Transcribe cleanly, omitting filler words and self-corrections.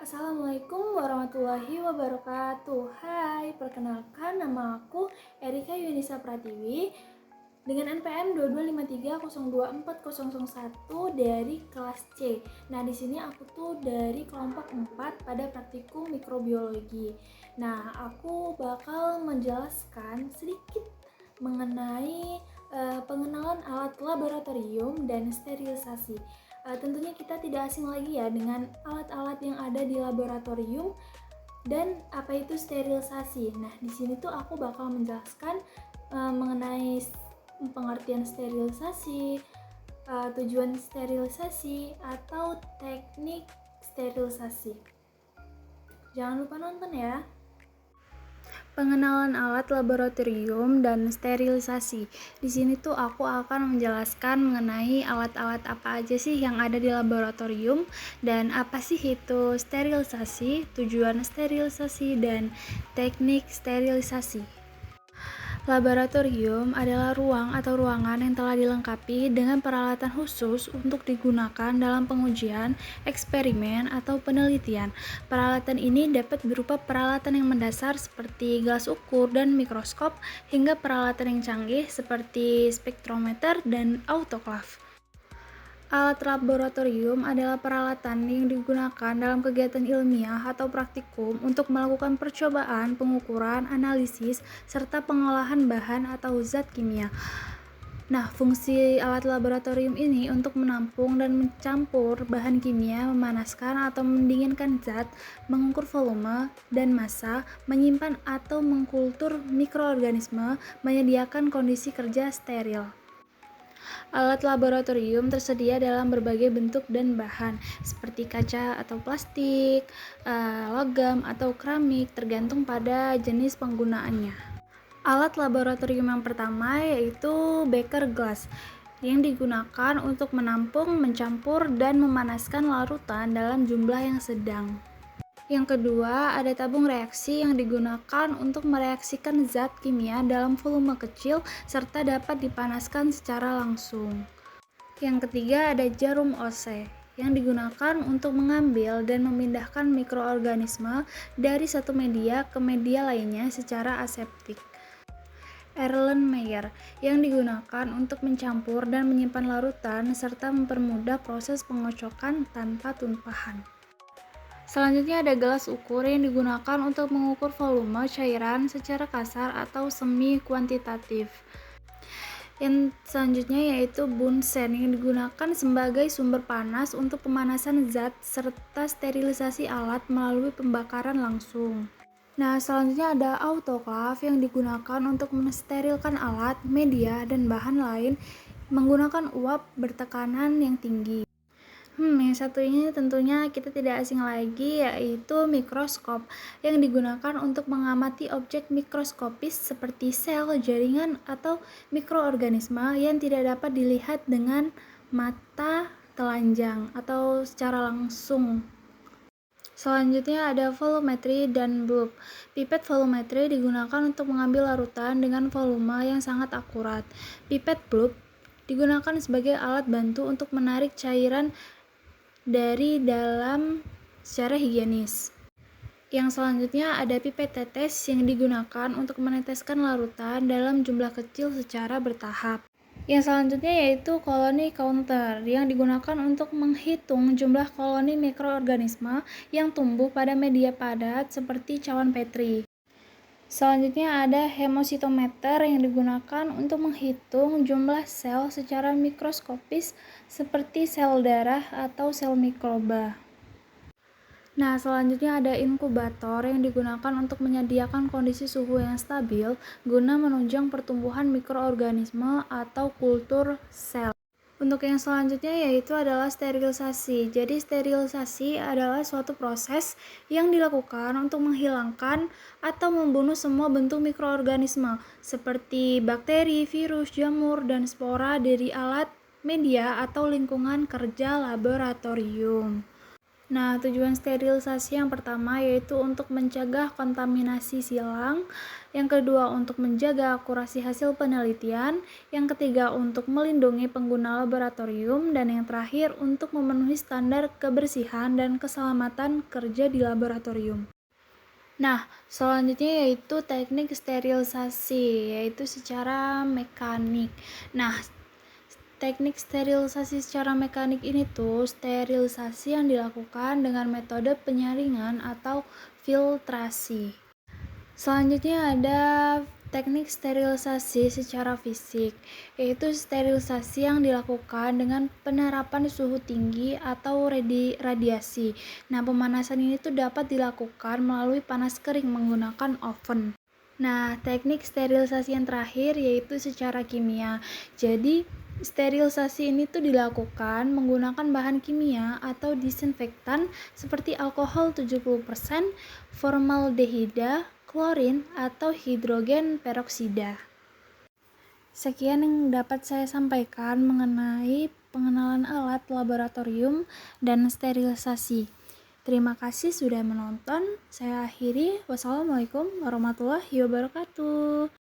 Assalamualaikum warahmatullahi wabarakatuh. Hai, perkenalkan nama aku Erika Yunisa Pratiwi dengan NPM 2253024001 dari kelas C. Nah, di sini aku tuh dari kelompok 4 pada praktikum mikrobiologi. Nah, aku bakal menjelaskan sedikit mengenai pengenalan alat laboratorium dan sterilisasi. Tentunya kita tidak asing lagi ya dengan alat-alat yang ada di laboratorium dan apa itu sterilisasi. Nah, di sini tuh aku bakal menjelaskan mengenai pengertian sterilisasi, tujuan sterilisasi, atau teknik sterilisasi. Jangan lupa nonton ya. Pengenalan alat laboratorium dan sterilisasi. Di sini tuh aku akan menjelaskan mengenai alat-alat apa aja sih yang ada di laboratorium dan apa sih itu sterilisasi, tujuan sterilisasi, dan teknik sterilisasi. Laboratorium adalah ruang atau ruangan yang telah dilengkapi dengan peralatan khusus untuk digunakan dalam pengujian, eksperimen, atau penelitian. Peralatan ini dapat berupa peralatan yang mendasar seperti gelas ukur dan mikroskop, hingga peralatan yang canggih seperti spektrometer dan autoklav. Alat laboratorium adalah peralatan yang digunakan dalam kegiatan ilmiah atau praktikum untuk melakukan percobaan, pengukuran, analisis, serta pengolahan bahan atau zat kimia. Nah, fungsi alat laboratorium ini untuk menampung dan mencampur bahan kimia, memanaskan atau mendinginkan zat, mengukur volume dan massa, menyimpan atau mengkultur mikroorganisme, menyediakan kondisi kerja steril. Alat laboratorium tersedia dalam berbagai bentuk dan bahan, seperti kaca atau plastik, logam atau keramik, tergantung pada jenis penggunaannya. Alat laboratorium yang pertama yaitu beaker glass, yang digunakan untuk menampung, mencampur, dan memanaskan larutan dalam jumlah yang sedang. Yang kedua, ada tabung reaksi yang digunakan untuk mereaksikan zat kimia dalam volume kecil serta dapat dipanaskan secara langsung. Yang ketiga, ada jarum Ose yang digunakan untuk mengambil dan memindahkan mikroorganisme dari satu media ke media lainnya secara aseptik. Erlenmeyer yang digunakan untuk mencampur dan menyimpan larutan serta mempermudah proses pengocokan tanpa tumpahan. Selanjutnya ada gelas ukur yang digunakan untuk mengukur volume cairan secara kasar atau semi kuantitatif. Yang selanjutnya yaitu bunsen yang digunakan sebagai sumber panas untuk pemanasan zat serta sterilisasi alat melalui pembakaran langsung. Nah, selanjutnya ada autoklav yang digunakan untuk mensterilkan alat, media, dan bahan lain menggunakan uap bertekanan yang tinggi. Yang satu ini tentunya kita tidak asing lagi, yaitu mikroskop yang digunakan untuk mengamati objek mikroskopis seperti sel, jaringan, atau mikroorganisme yang tidak dapat dilihat dengan mata telanjang atau secara langsung. Selanjutnya ada volumetri dan bulb. Pipet volumetri digunakan untuk mengambil larutan dengan volume yang sangat akurat. Pipet bulb digunakan sebagai alat bantu untuk menarik cairan dari dalam secara higienis. Yang selanjutnya ada pipet tetes yang digunakan untuk meneteskan larutan dalam jumlah kecil secara bertahap. Yang selanjutnya yaitu koloni counter yang digunakan untuk menghitung jumlah koloni mikroorganisme yang tumbuh pada media padat seperti cawan Petri. Selanjutnya ada hemositometer yang digunakan untuk menghitung jumlah sel secara mikroskopis seperti sel darah atau sel mikroba. Nah, selanjutnya ada inkubator yang digunakan untuk menyediakan kondisi suhu yang stabil guna menunjang pertumbuhan mikroorganisme atau kultur sel. Untuk yang selanjutnya yaitu adalah sterilisasi. Jadi sterilisasi adalah suatu proses yang dilakukan untuk menghilangkan atau membunuh semua bentuk mikroorganisme seperti bakteri, virus, jamur, dan spora dari alat, media, atau lingkungan kerja laboratorium. Nah, tujuan sterilisasi yang pertama yaitu untuk mencegah kontaminasi silang, yang kedua untuk menjaga akurasi hasil penelitian, yang ketiga untuk melindungi pengguna laboratorium, dan yang terakhir untuk memenuhi standar kebersihan dan keselamatan kerja di laboratorium. Nah, selanjutnya yaitu teknik sterilisasi, yaitu secara mekanik. Nah, teknik sterilisasi secara mekanik ini tuh sterilisasi yang dilakukan dengan metode penyaringan atau filtrasi. Selanjutnya ada teknik sterilisasi secara fisik, yaitu sterilisasi yang dilakukan dengan penerapan suhu tinggi atau radiasi. Nah, pemanasan ini tuh dapat dilakukan melalui panas kering menggunakan oven. Nah, teknik sterilisasi yang terakhir yaitu secara kimia. Jadi, sterilisasi ini tuh dilakukan menggunakan bahan kimia atau disinfektan seperti alkohol 70%, formaldehida, klorin, atau hidrogen peroksida. Sekian yang dapat saya sampaikan mengenai pengenalan alat laboratorium dan sterilisasi. Terima kasih sudah menonton. Saya akhiri. Wassalamualaikum warahmatullahi wabarakatuh.